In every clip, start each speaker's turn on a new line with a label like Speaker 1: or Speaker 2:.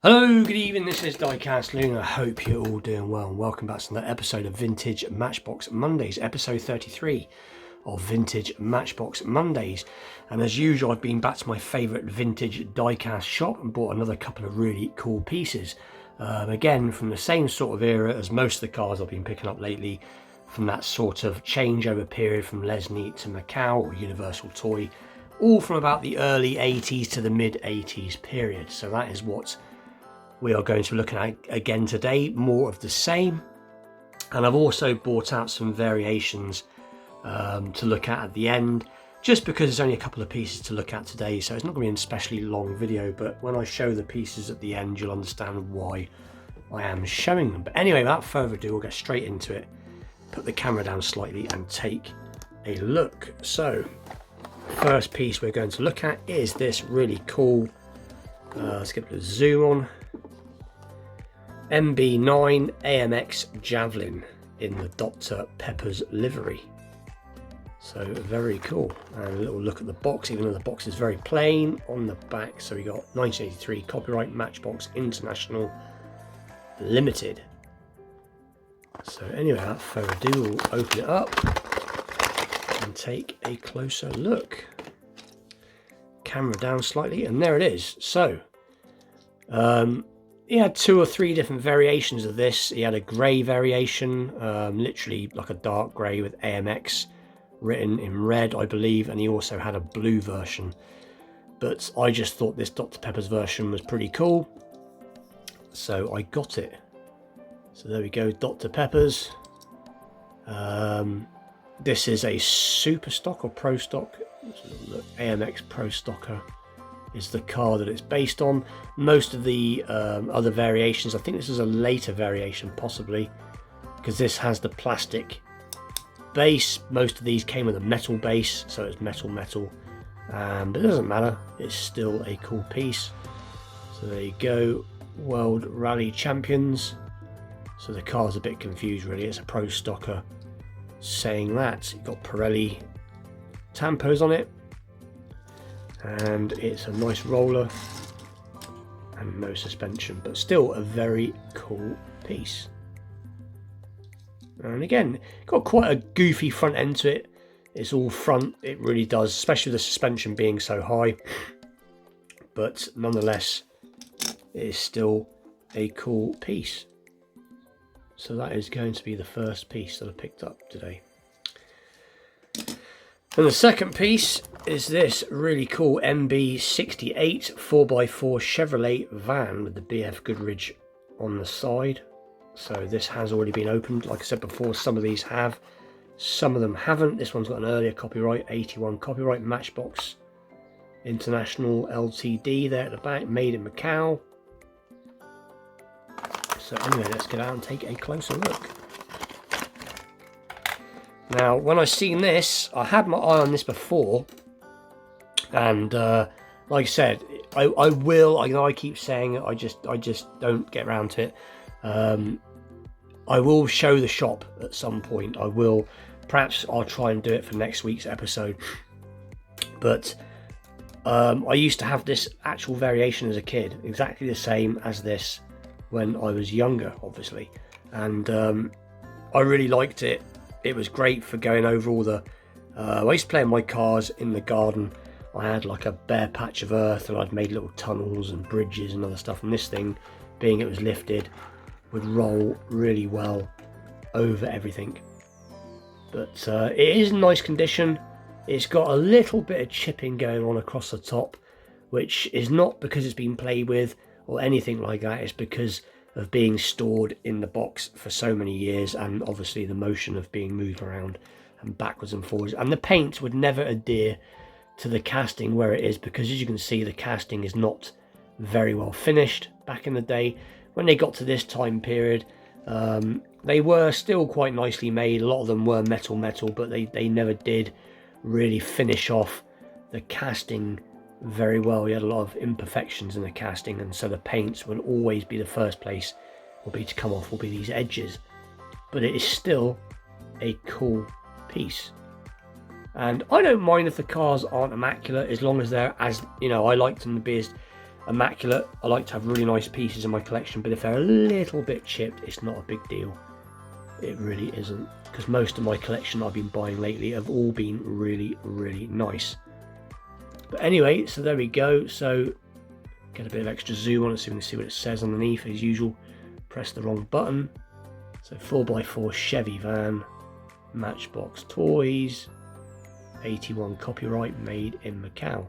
Speaker 1: Hello, good evening, this is Diecast Loon. I hope you're all doing well and welcome back to another episode of Vintage Matchbox Mondays, episode 33 of Vintage Matchbox Mondays. And as usual, I've been back to my favourite vintage diecast shop and bought another couple of really cool pieces. Again, from the same sort of era as most of the cars I've been picking up lately, from that sort of changeover period from Lesney to Macau or Universal Toy, all from about the early 80s to the mid 80s period. So that is what we are going to be looking at again today, more of the same. And I've also brought out some variations to look at the end, just because there's only a couple of pieces to look at today, so it's not going to be an especially long video, but when I show the pieces at the end you'll understand why I am showing them. But anyway, without further ado, we'll get straight into it, put the camera down slightly and take a look. So first piece we're going to look at is this really cool, let's get the zoom on, MB9 AMX Javelin in the Dr. Pepper's livery. So very cool. And a little look at the box, even though the box is very plain on the back. So we got 1983 copyright, Matchbox International Limited. So anyway, without further ado, we'll open it up and take a closer look. Camera down slightly, and there it is. So he had 2 or 3 different variations of this. He had a grey variation, literally like a dark grey with AMX written in red, I believe, and he also had a blue version. But I just thought this Dr. Pepper's version was pretty cool, so I got it. So there we go, Dr. Pepper's. This is a super stock or pro stock. Look, AMX Pro Stocker is the car that it's based on. Most of the other variations, I think this is a later variation possibly, because this has the plastic base. Most of these came with a metal base, so it's metal, but it doesn't matter, it's still a cool piece. So there you go, World Rally Champions. So the car's a bit confused really, it's a Pro Stocker saying that. You've got Pirelli tampos on it, and it's a nice roller and no suspension, but still a very cool piece. And again, got quite a goofy front end to it. It's all front, it really does, especially with the suspension being so high, but nonetheless it is still a cool piece. So that is going to be the first piece that I picked up today. And the second piece is this really cool MB68 4x4 Chevrolet van with the BF Goodrich on the side. So this has already been opened. Like I said before, some of these have, some of them haven't. This one's got an earlier copyright, 81 copyright, Matchbox International Ltd there at the back, made in Macau. So anyway, let's get out and take a closer look. Now, when I seen this, I had my eye on this before, and like I said, I will. I know I keep saying it. I just don't get around to it. I will show the shop at some point. I will. Perhaps I'll try and do it for next week's episode. But I used to have this actual variation as a kid, exactly the same as this when I was younger, obviously, and I really liked it. It was great for going over all the I used to play in my cars in the garden. I had like a bare patch of earth and I'd made little tunnels and bridges and other stuff, and this thing, being it was lifted, would roll really well over everything. But it is in nice condition. It's got a little bit of chipping going on across the top, which is not because it's been played with or anything like that. It's because of being stored in the box for so many years, and obviously the motion of being moved around and backwards and forwards, and the paint would never adhere to the casting where it is, because as you can see, the casting is not very well finished. Back in the day when they got to this time period, they were still quite nicely made. A lot of them were metal, but they never did really finish off the casting very well. We had a lot of imperfections in the casting, and so the paints will always be the first place will be to come off, will be these edges. But it is still a cool piece, and I don't mind if the cars aren't immaculate, as long as they're, as you know, I like them to be immaculate. I like to have really nice pieces in my collection, but if they're a little bit chipped, it's not a big deal. It really isn't, because most of my collection I've been buying lately have all been really, really nice. But anyway, so there we go. So get a bit of extra zoom on it so we can see what it says underneath. As usual, press the wrong button. So 4x4 Chevy van, Matchbox toys, 81 copyright, made in Macau.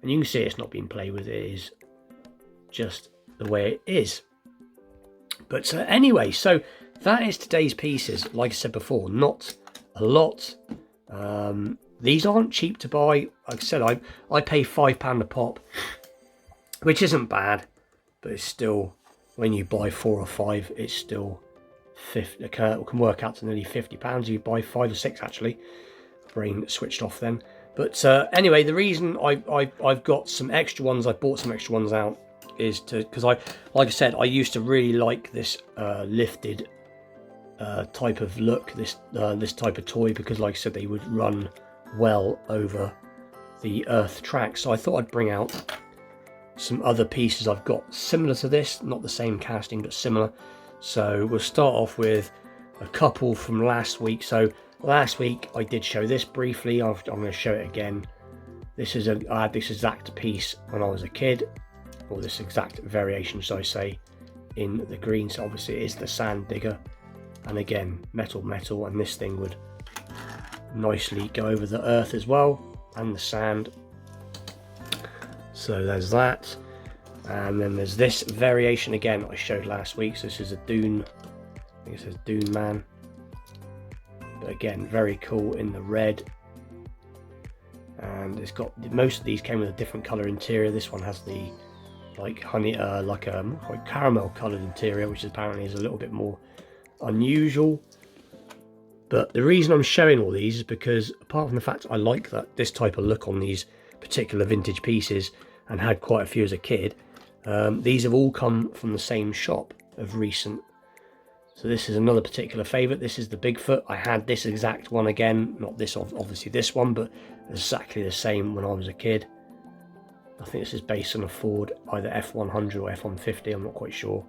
Speaker 1: And you can see it's not being played with, it is just the way it is. But anyway, so that is today's pieces. Like I said before, not a lot. These aren't cheap to buy. Like I said, I pay £5 a pop, which isn't bad, but it's still, when you buy 4 or 5, it's still 50. It can work out to nearly £50. You buy 5 or 6 actually. Brain switched off then. But anyway, the reason I've got some extra ones, I bought some extra ones out, is because like I said, I used to really like this lifted type of look, this type of toy, because like I said, they would run well over the earth track. So I thought I'd bring out some other pieces I've got similar to this, not the same casting but similar. So we'll start off with a couple from last week. So last week I did show this briefly. I'm going to show it again. This is I had this exact piece when I was a kid, or this exact variation, should I say, in the green. So obviously it is the sand digger, and again metal, and this thing would nicely go over the earth as well, and the sand. So there's that. And then there's this variation again I showed last week. So this is a Dune, I think it says Dune Man, but again very cool in the red. And it's got, most of these came with a different color interior. This one has the like honey, like caramel colored interior, which apparently is a little bit more unusual. But the reason I'm showing all these is because, apart from the fact I like this type of look on these particular vintage pieces, and had quite a few as a kid, these have all come from the same shop of recent. So this is another particular favourite. This is the Bigfoot. I had this exact one again, not this, obviously this one, but exactly the same when I was a kid. I think this is based on a Ford, either F100 or F150, I'm not quite sure.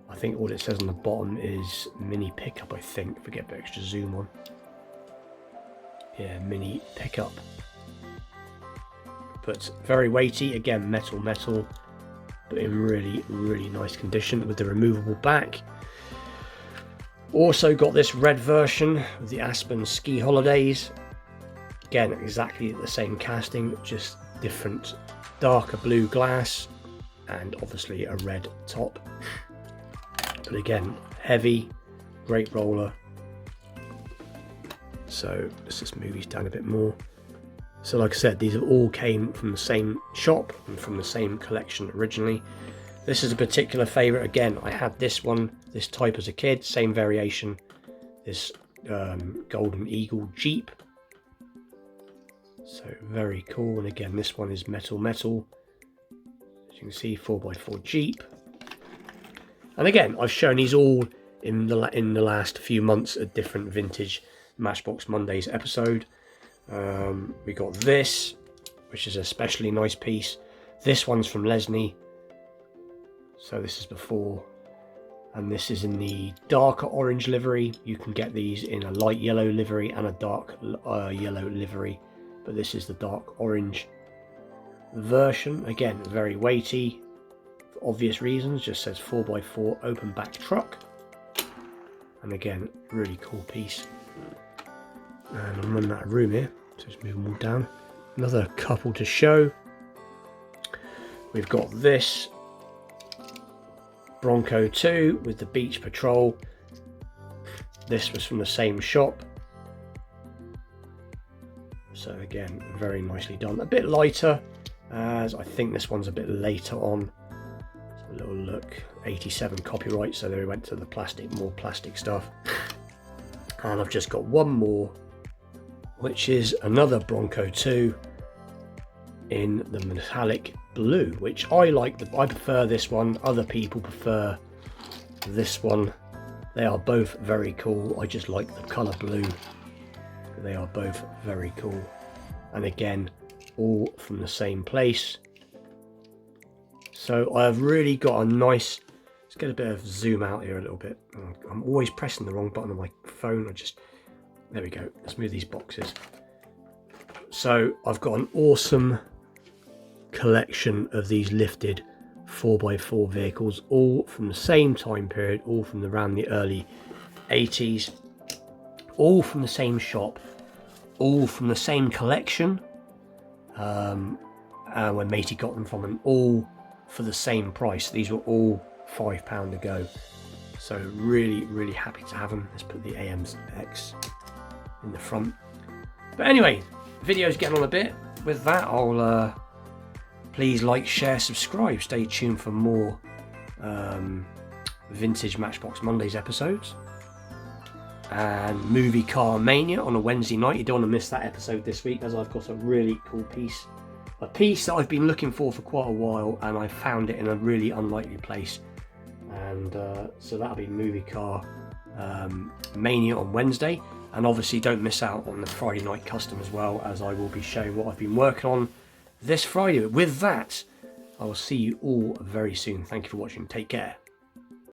Speaker 1: I think all it says on the bottom is mini pickup, I think, if we get a bit extra zoom on. Yeah, mini pickup. But very weighty, again metal, but in really, really nice condition with the removable back. Also got this red version with the Aspen Ski Holidays. Again, exactly the same casting, just different darker blue glass, and obviously a red top. But again, heavy, great roller. So let's just move these down a bit more. So like I said, these have all came from the same shop and from the same collection originally. This is a particular favourite. Again, I had this one, this type as a kid, same variation. This Golden Eagle Jeep. So very cool. And again, this one is metal. As you can see, 4x4 Jeep. And again, I've shown these all in the last few months, a different vintage Matchbox Mondays episode. We got this, which is a especially nice piece. This one's from Lesney, so this is before, and this is in the darker orange livery. You can get these in a light yellow livery and a dark yellow livery, but this is the dark orange version. Again, very weighty for obvious reasons, just says 4x4 open back truck, and again really cool piece. And I'm running out of room here, so just move them all down. Another couple to show. We've got this Bronco 2 with the Beach Patrol. This was from the same shop. So again, very nicely done. A bit lighter, as I think this one's a bit later on. So a little look, 87 copyright, so they went to the more plastic stuff. And I've just got one more, which is another Bronco 2 in the metallic blue, which I like. I prefer this one, other people prefer this one. They are both very cool. I just like the colour blue. They are both very cool. And again, all from the same place. So I've really got a nice, let's get a bit of zoom out here a little bit. I'm always pressing the wrong button on my phone. There we go. Let's move these boxes. So I've got an awesome collection of these lifted 4x4 vehicles, all from the same time period, all from around the early 80s, all from the same shop, all from the same collection, and when Matey got them from, and all for the same price. These were all £5 a go, so really happy to have them. Let's put the AMX in the front. But anyway, the video's getting on a bit. With that, I'll please like, share, subscribe. Stay tuned for more vintage Matchbox Mondays episodes, and Movie Car Mania on a Wednesday night. You don't want to miss that episode this week, as I've got a really cool piece, a piece that I've been looking for quite a while, and I found it in a really unlikely place. And so that'll be Movie Car Mania on Wednesday. And obviously don't miss out on the Friday night custom as well, as I will be showing what I've been working on this Friday. But with that, I will see you all very soon. Thank you for watching. Take care.